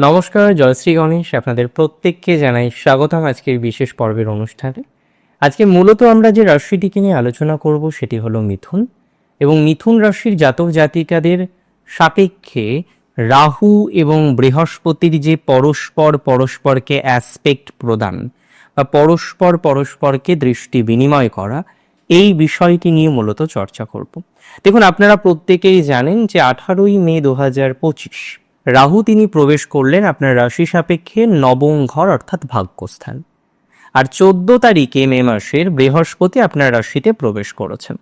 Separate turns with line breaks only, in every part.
নমস্কার, জয়শ্রী গণেশ। আপনাদের প্রত্যেককে জানাই স্বাগতম আজকের বিশেষ পর্বের অনুষ্ঠানে। আজকে মূলত আমরা যে রাশিটিকে নিয়ে আলোচনা করব সেটি হলো মিথুন, এবং মিথুন রাশির জাতক জাতিকাদের সাপেক্ষে রাহু এবং বৃহস্পতির যে পরস্পরকে অ্যাসপেক্ট প্রদান বা পরস্পরকে দৃষ্টি বিনিময় করা, এই বিষয়টি নিয়ে মূলত চর্চা করব। দেখুন, আপনারা প্রত্যেকেই জানেন যে 18ই মে 2025 রাহু তিনি প্রবেশ করলেন আপনার রাশি সাপেক্ষে নবম ঘর অর্থাৎ ভাগ্যস্থান, আর 14 তারিখে মে মাসের বৃহস্পতি আপনার রাশিতে প্রবেশ করেছেন।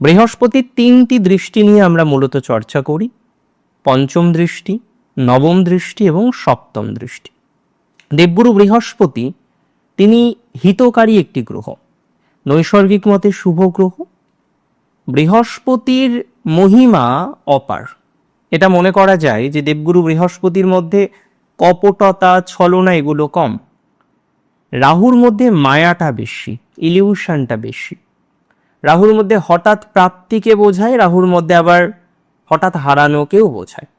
বৃহস্পতির 3টি দৃষ্টি নিয়ে আমরা মূলত চর্চা করি: পঞ্চম দৃষ্টি, নবম দৃষ্টি এবং সপ্তম দৃষ্টি। দেবগুরু বৃহস্পতি তিনি হিতকারী একটি গ্রহ, নৈসর্গিক মতে শুভ গ্রহ। বৃহস্পতির মহিমা অপার। এটা মনে করা যায় যে দেবগুরু বৃহস্পতির মধ্যে কপটতা, ছলনা এগুলো কম, রাহুর মধ্যে মায়াটা বেশি, ইলিউশনটা বেশি। রাহুর মধ্যে হঠাৎ প্রাপ্তিকে বোঝায়, রাহুর মধ্যে আবার হঠাৎ হারানোকেও বোঝায়।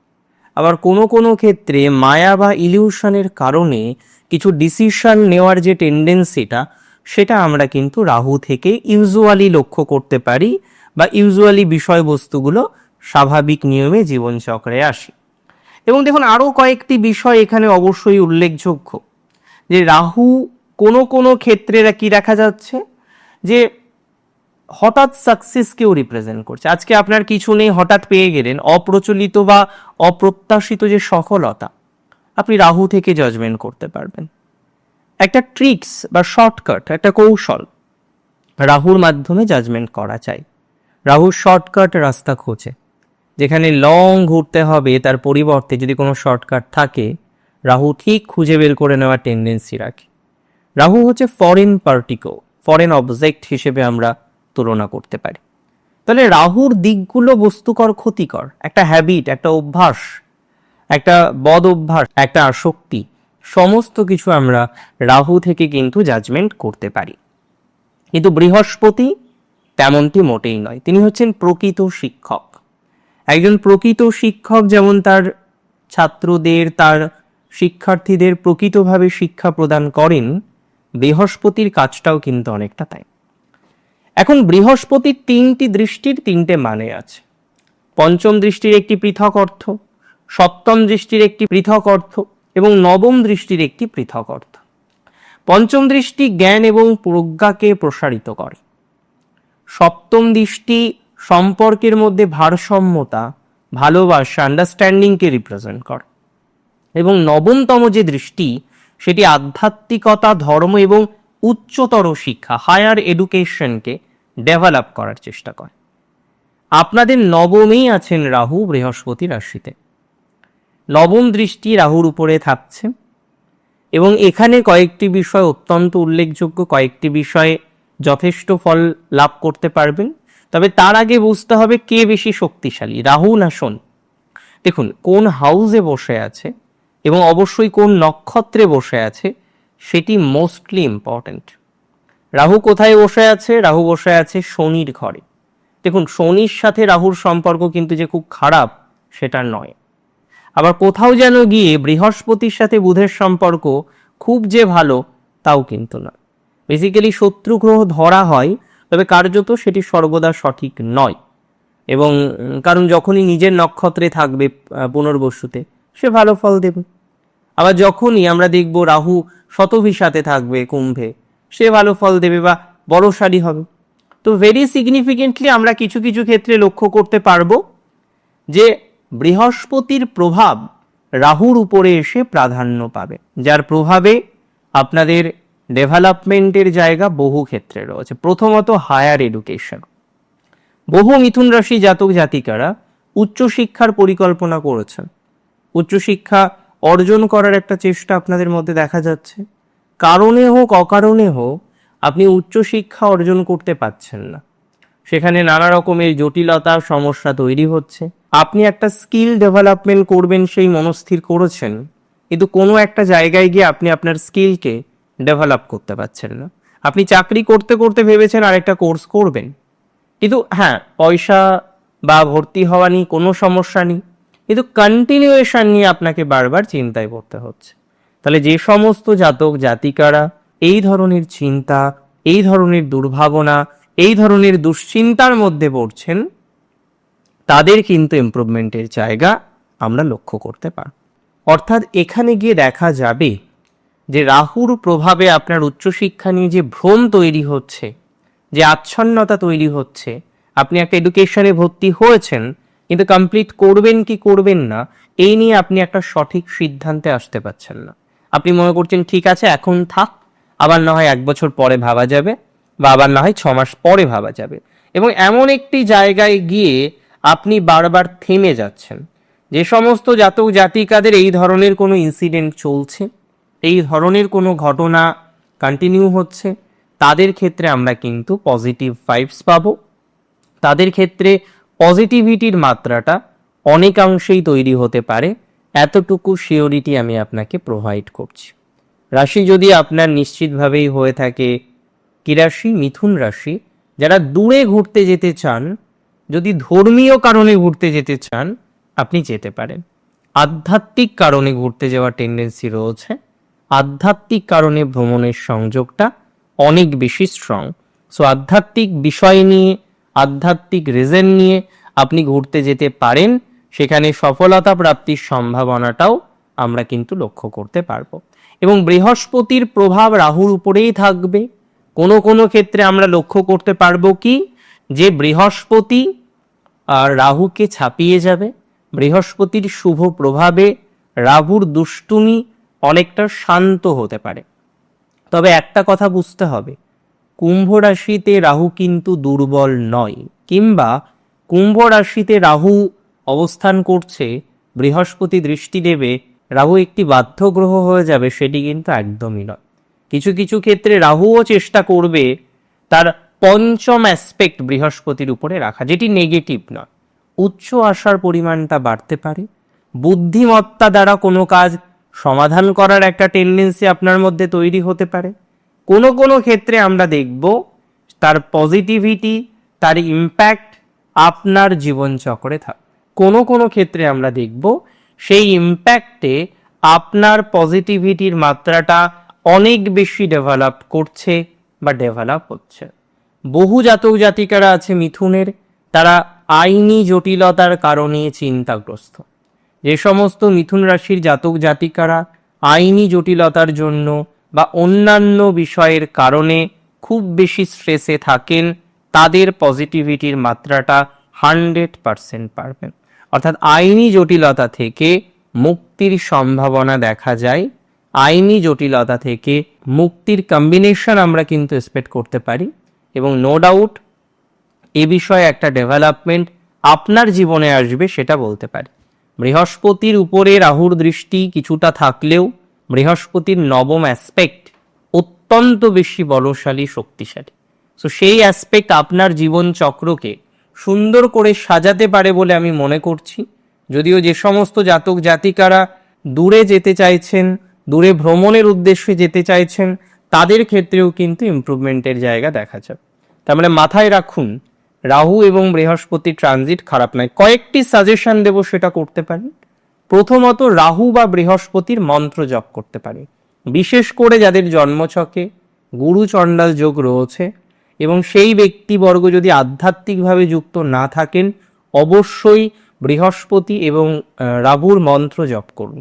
আবার কোনো কোনো ক্ষেত্রে মায়া বা ইলিউশনের কারণে কিছু ডিসিশন নেওয়ার যে টেন্ডেন্সিটা, সেটা আমরা কিন্তু রাহু থেকে ইউজুয়ালি লক্ষ্য করতে পারি, বা ইউজুয়ালি বিষয়বস্তুগুলো স্বাভাবিক নিয়মে জীবনচক্রে আসে। এবং দেখুন, আরও কয়েকটি বিষয় এখানে অবশ্যই উল্লেখযোগ্য, যে রাহু কোনো কোনো ক্ষেত্রে কি দেখা যাচ্ছে যে হঠাৎ সাকসেসকেও রিপ্রেজেন্ট করছে। আজকে আপনার কিছু নেই, হঠাৎ পেয়ে গেলেন অপ্রচলিত বা অপ্রত্যাশিত যে সফলতা, আপনি রাহু থেকে জাজমেন্ট করতে পারবেন। একটা ট্রিক্স বা শর্টকাট, একটা কৌশল রাহুর মাধ্যমে জাজমেন্ট করা যায়। রাহু শর্টকাট রাস্তা খোঁজে, যেখানে লং ঘুরতে হবে তার পরিবর্তে যদি কোনো শর্টকাট থাকে, রাহু ঠিক খুঁজে বের করে নেওয়ার টেন্ডেন্সি রাখে। রাহু হচ্ছে ফরেন পার্টিকল, ফরেন অবজেক্ট হিসেবে আমরা তুলনা করতে পারি। তাহলে রাহুর দিকগুলো বস্তুকর, ক্ষতিকর, একটা হ্যাবিট, একটা অভ্যাস, একটা বদ অভ্যাস, একটা আসক্তি, সমস্ত কিছু আমরা রাহু থেকে কিন্তু জাজমেন্ট করতে পারি। কিন্তু বৃহস্পতি তেমনটি মোটেই নয়। তিনি হচ্ছেন প্রকৃত শিক্ষক। একজন প্রকৃত শিক্ষক যেমন তার ছাত্রদের, তার শিক্ষার্থীদের প্রকৃতভাবে শিক্ষা প্রদান করেন, বৃহস্পতির কাজটাও কিন্তু অনেকটা তাই। এখন বৃহস্পতির 3টি দৃষ্টির 3টে মানে আছে। পঞ্চম দৃষ্টির একটি পৃথক অর্থ, সপ্তম দৃষ্টির একটি পৃথক অর্থ এবং নবম দৃষ্টির একটি পৃথক অর্থ। পঞ্চম দৃষ্টি জ্ঞান এবং প্রজ্ঞাকে প্রসারিত করে। সপ্তম দৃষ্টি সম্পর্কের মধ্যে ভারসাম্যতা, ভালোবাসা, আন্ডারস্ট্যান্ডিংকে রিপ্রেজেন্ট করে। এবং নবমতম যে দৃষ্টি, সেটি আধ্যাত্মিকতা, ধর্ম এবং উচ্চতর শিক্ষা, হায়ার এডুকেশনকে ডেভেলপ করার চেষ্টা করে। আপনাদের নবমেই আছেন রাহু বৃহস্পতি রাশিতে। নবম দৃষ্টি রাহুর উপরে থাকছে, এবং এখানে কয়েকটি বিষয় অত্যন্ত উল্লেখযোগ্য, কয়েকটি বিষয়ে যথেষ্ট ফল লাভ করতে পারবেন। তবে তার আগে বুঝতে হবে কে বেশি শক্তিশালী, রাহু না শনি। দেখুন, কোন হাউসে বসে আছে এবং অবশ্যই কোন নক্ষত্রে বসে আছে, সেটি মোস্টলি ইম্পর্ট্যান্ট। রাহু কোথায় বসে আছে? রাহু বসে আছে শনির ঘরে। দেখুন, শনির সাথে রাহুর সম্পর্ক কিন্তু যে খুব খারাপ সেটা নয়। আবার কোথাও যেন গিয়ে বৃহস্পতির সাথে বুধের সম্পর্ক খুব যে ভালো তাও কিন্তু নয়। বেসিক্যালি শত্রু গ্রহ ধরা হয়, তবে কার্যত সেটি সর্বদা সঠিক নয়। এবং কারণ যখনই নিজের নক্ষত্রে থাকবে পুনর্বসুতে, সে ভালো ফল দেবে। আবার যখনই আমরা দেখব রাহু শতভিসাতে থাকবে কুম্ভে, সে ভালো ফল দেবে বা বড়সারি হবে। তো ভেরি সিগনিফিকেন্টলি আমরা কিছু কিছু ক্ষেত্রে লক্ষ্য করতে পারবো যে বৃহস্পতির প্রভাব রাহুর উপরে এসে প্রাধান্য পাবে, যার প্রভাবে আপনাদের ডেভেলপমেন্টের জায়গা বহু ক্ষেত্রে রয়েছে। প্রথমত হায়ার এডুকেশন। বহু মিথুন রাশি জাতক জাতিকারা উচ্চশিক্ষার পরিকল্পনা করেছেন, উচ্চশিক্ষা অর্জন করার একটা চেষ্টা আপনাদের মধ্যে দেখা যাচ্ছে। কারণে হোক অকারণে হোক আপনি উচ্চশিক্ষা অর্জন করতে পারছেন না, সেখানে নানা রকমের জটিলতা, সমস্যা তৈরি হচ্ছে। আপনি একটা স্কিল ডেভেলপমেন্ট করবেন সেই মনস্থির করেছেন, কিন্তু কোনো একটা জায়গায় গিয়ে আপনি আপনার স্কিলকে ডেভেলপ করতে পারছেন না। আপনি চাকরি করতে করতে ভেবেছেন আরেকটা কোর্স করবেন, কিন্তু হ্যাঁ, পয়সা বা ভর্তি হওয়া নিয়ে কোনো সমস্যা নেই, কিন্তু কন্টিনিউয়েশন নিয়ে আপনাকে বারবার চিন্তায় পড়তে হচ্ছে। তাহলে যে সমস্ত জাতক জাতিকারা এই ধরনের চিন্তা, এই ধরনের দুর্ভাবনা, এই ধরনের দুশ্চিন্তার মধ্যে পড়ছেন, তাদের কিন্তু ইমপ্রুভমেন্টের জায়গা আমরা লক্ষ্য করতে পারি। অর্থাৎ এখানে গিয়ে দেখা যাবে যে রাহুর প্রভাবে আপনার উচ্চশিক্ষা নিয়ে যে ভ্রম তৈরি হচ্ছে, যে আচ্ছন্নতা তৈরি হচ্ছে, আপনি একটা এডুকেশনে ভর্তি হয়েছেন কিন্তু কমপ্লিট করবেন কি করবেন না এই নিয়ে আপনি একটা সঠিক সিদ্ধান্তে আসতে পারছেন না। আপনি মনে করছেন ঠিক আছে এখন থাক, আবার না হয় 1 বছর পরে ভাবা যাবে, বা আবার না হয় 6 মাস পরে ভাবা যাবে, এবং এমন একটি জায়গায় গিয়ে আপনি বারবার থেমে যাচ্ছেন। যে সমস্ত জাতক জাতিকাদের এই ধরনের কোনো ইনসিডেন্ট চলছে, এই ধরনের কোনো ঘটনা কন্টিনিউ হচ্ছে, তাদের ক্ষেত্রে আমরা কিন্তু পজিটিভ ভাইবস পাবো। তাদের ক্ষেত্রে পজিটিভিটির মাত্রাটা অনেকাংশেই তৈরি হতে পারে, এতটুকু শিওরিটি আমি আপনাকে প্রোভাইড করছি। রাশি যদি আপনার নিশ্চিতভাবেই হয়ে থাকে কি রাশি? মিথুন রাশি। যারা দূরে ঘুরতে যেতে চান, যদি ধর্মীয় কারণে ঘুরতে যেতে চান, আপনি যেতে পারেন। আধ্যাত্মিক কারণে ঘুরতে যাওয়ার টেন্ডেন্সি রয়েছে, আধ্যাত্মিক কারণে ভ্রমণের সংযোগটা অনেক বেশি স্ট্রং। সো আধ্যাত্মিক বিষয় নিয়ে, আধ্যাত্মিক রিজন নিয়ে আপনি ঘুরতে যেতে পারেন, সেখানে সফলতা প্রাপ্তির সম্ভাবনাটাও আমরা কিন্তু লক্ষ্য করতে পারবো। এবং বৃহস্পতির প্রভাব রাহুর উপরেই থাকবে। কোনো কোনো ক্ষেত্রে আমরা লক্ষ্য করতে পারবো কি যে বৃহস্পতি আর রাহুকে ছাপিয়ে যাবে। বৃহস্পতির শুভ প্রভাবে রাহুর দুষ্টুমি অনেকটা শান্ত হতে পারে। তবে একটা কথা বুঝতে হবে, কুম্ভ রাশিতে রাহু কিন্তু দুর্বল নয়, কিংবা কুম্ভ রাশিতে রাহু অবস্থান করছে, বৃহস্পতি দৃষ্টি দেবে, রাহু একটি বাধ্য গ্রহ হয়ে যাবে, সেটি কিন্তু একদমই নয়। কিছু কিছু ক্ষেত্রে রাহুও চেষ্টা করবে তার পঞ্চম অ্যাসপেক্ট বৃহস্পতির উপরে রাখা, যেটি নেগেটিভ নয়। উচ্চ আশার পরিমাণটা বাড়তে পারে, বুদ্ধিমত্তা দ্বারা কোনো কাজ সমাধান করার একটা টেন্ডেন্সি আপনার মধ্যে তৈরি হতে পারে। কোনো কোনো ক্ষেত্রে আমরা দেখব তার পজিটিভিটি, তার ইম্প্যাক্ট আপনার জীবনচক্রে থাকে। কোনো কোনো ক্ষেত্রে আমরা দেখব সেই ইম্প্যাক্টে আপনার পজিটিভিটির মাত্রাটা অনেক বেশি ডেভেলপ করছে বা ডেভেলপ হচ্ছে। বহু জাতক জাতিকারা আছে মিথুনের, তারা আইনি জটিলতার কারণে চিন্তাগ্রস্ত। যে সমস্ত মিথুন রাশির জাতক জাতিকারা আইনি জটিলতার জন্য বা অন্যান্য বিষয়ের কারণে খুব বেশি স্ট্রেসে থাকেন, তাদের পজিটিভিটির মাত্রাটা 100% পারবেন। অর্থাৎ আইনি জটিলতা থেকে মুক্তির সম্ভাবনা দেখা যায়, আইনি জটিলতা থেকে মুক্তির কম্বিনেশন আমরা কিন্তু এক্সপেক্ট করতে পারি। এবং নো ডাউট এ বিষয়ে একটা ডেভেলপমেন্ট আপনার জীবনে আসবে, সেটা বলতে পারি। বৃহস্পতির উপরে রাহুর দৃষ্টি কিছুটা থাকলেও বৃহস্পতির নবম অ্যাসপেক্ট অত্যন্ত বেশি বলশালী, শক্তিশালী। সো সেই অ্যাসপেক্ট আপনার জীবন চক্রকে সুন্দর করে সাজাতে পারে বলে আমি মনে করছি। যদিও যে সমস্ত জাতক জাতিকারা দূরে যেতে চাইছেন, দূরে ভ্রমণের উদ্দেশ্যে যেতে চাইছেন, তাদের ক্ষেত্রেও কিন্তু ইমপ্রুভমেন্টের জায়গা দেখা যাবে। তার মানে মাথায় রাখুন, রাহু এবং বৃহস্পতি ট্রানজিট খারাপ নয়। কয়েকটি সাজেশন দেব, সেটা করতে পারেন। প্রথমত, রাহু বা বৃহস্পতির মন্ত্র জপ করতে পারেন, বিশেষ করে যাদের জন্মছকে গুরু চণ্ডাল যোগ রয়েছে এবং সেই ব্যক্তিবর্গ যদি আধ্যাত্মিকভাবে যুক্ত না থাকেন, অবশ্যই বৃহস্পতি এবং রাহুর মন্ত্র জপ করুন।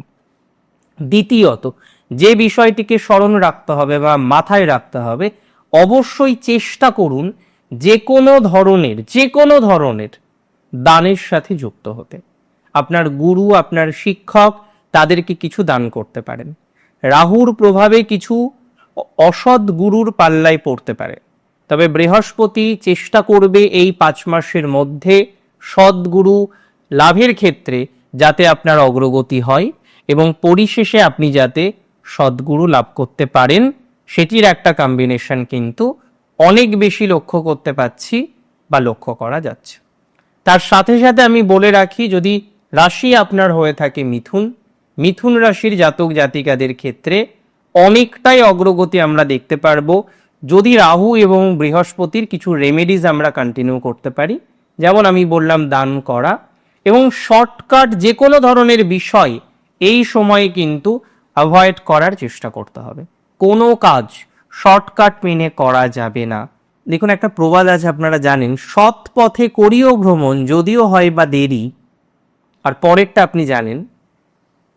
দ্বিতীয়ত, যে বিষয়টিকে স্মরণ রাখতে হবে বা মাথায় রাখতে হবে, অবশ্যই চেষ্টা করুন যে কোনো ধরনের দানের সাথে যুক্ত হতে। আপনার গুরু, আপনার শিক্ষক, তাদেরকে কিছু দান করতে পারেন। রাহুর প্রভাবে কিছু অসৎ গুরুর পাল্লায় পড়তে পারে, তবে বৃহস্পতি চেষ্টা করবে এই 5 মাসের মধ্যে সদ্গুরু লাভের ক্ষেত্রে যাতে আপনার অগ্রগতি হয় এবং পরিশেষে আপনি যাতে সদ্গুরু লাভ করতে পারেন, সেটির একটা কম্বিনেশন কিন্তু অনেক বেশি লক্ষ্য করতে পাচ্ছি বা লক্ষ্য করা যাচ্ছে। তার সাথে সাথে আমি বলে রাখি, যদি রাশি আপনার হয়ে থাকে মিথুন রাশির জাতক জাতিকাদের ক্ষেত্রে অনেকটাই অগ্রগতি আমরা দেখতে পারবো যদি রাহু এবং বৃহস্পতির কিছু রেমেডিজ আমরা কন্টিনিউ করতে পারি। যেমন আমি বললাম দান করা, এবং শর্টকাট যে কোনো ধরনের বিষয় এই সময়ে কিন্তু অ্যাভয়েড করার চেষ্টা করতে হবে। কোনো কাজ শর্টকাট মেনে করা যাবে না। দেখুন, একটা প্রবাদ আছে, আপনারা জানেন, সৎ পথে করিও ভ্রমণ যদিও হয় বা দেরি। আর পরেরটা আপনি জানেন।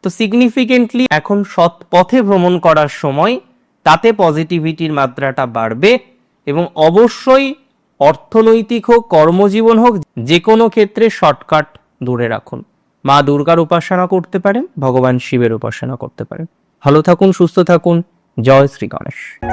তো সিগনিফিকেন্টলি এখন সৎ পথে ভ্রমণ করার সময় তাতে পজিটিভিটির মাত্রাটা বাড়বে এবং অবশ্যই অর্থনৈতিক হোক, কর্মজীবন হোক, যে কোনো ক্ষেত্রে শর্টকাট দূরে রাখুন। মা দুর্গার উপাসনা করতে পারেন, ভগবান শিবের উপাসনা করতে পারেন। ভালো থাকুন, সুস্থ থাকুন। জয় শ্রী গণেশ।